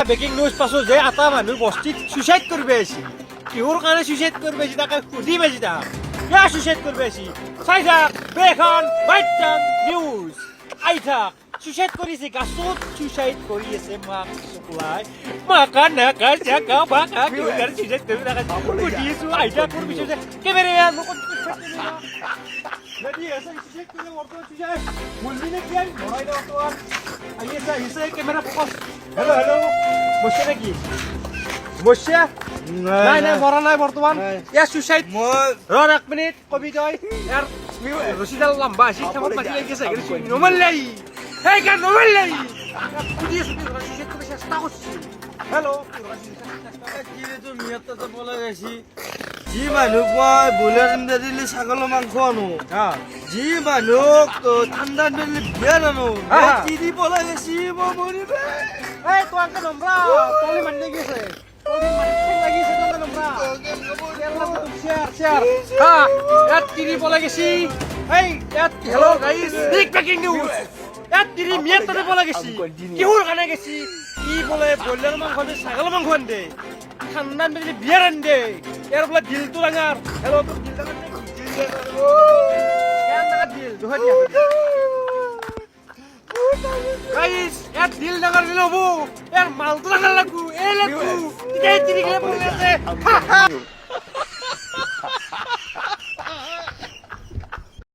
Breaking news পাছো যে এটা মানুহ বস্তিত সুইচাইড করবে আছি কিহৰ কাৰণে সুইচাইড করবে আছি তাকে সুধি বেছি তা ইয়া সুইচাইড করবে আছি চাই থাক বেখন বাইটান নিউজ আই থাক সুইচাইড কৰিছে গাছত সুইচাইড কৰি আছে মাক চকলাই মাকা নাকা জাকা বাকা কিহৰ সুইচাইড কৰি থাকা সুধিছো আই থাক কোন বিষয়ে কেমেৰা মোক Jadi ya saya cek ke waktu cek. Mulai kian, mulai dah tuan. Ayo saya kamera fokus. Halo halo. Bosnya lagi. Bosnya? Nah, mora নাই বর্তমান। Ya suicide. Ron 1 minute কবি জয়। यार রশিদাল লম্বা আছে কেমন বাজি লাগিছে গেছে নরমাল লাই। এই কেন নরমাল লাই? কুদি সুইসাইড করে চেষ্টা করছি। হ্যালো। কি রে তো মিয়াতে তো বলা গেছি যি মানুহ মই বইলাৰ দিলে ছাগলৰ মাংস আনো যি মানুহ ঠাণ্ডাত দিলে বিয়াৰ আনো কি দি বলা গেছি মই মৰিব এই তো আঙ্কে নম্বরা তলি মাননে গেছে তলি মাননে লাগিছে তো নম্বরা শেয়ার হ্যাঁ এত তিরি বলে গেছি এই এত hello guys big breaking news এত তিরি মিয়াতে বলে গেছি কিহৰ কাৰণে গেছি কি বলে বইলাৰ মাংস দে ছাগলৰ মাংস আনদে ঠান্ডাত দিলে বিয়ার আনদে এর বলে দিলটো ডাঙার হ্যালো তো দিল ডাঙার দিল দুহাত দিয়া গাইস এত দিল ডাঙার দিল হবো এর মালটো ডাঙার লাগবো এ লাগবো এই তিরি গেলে বলে আছে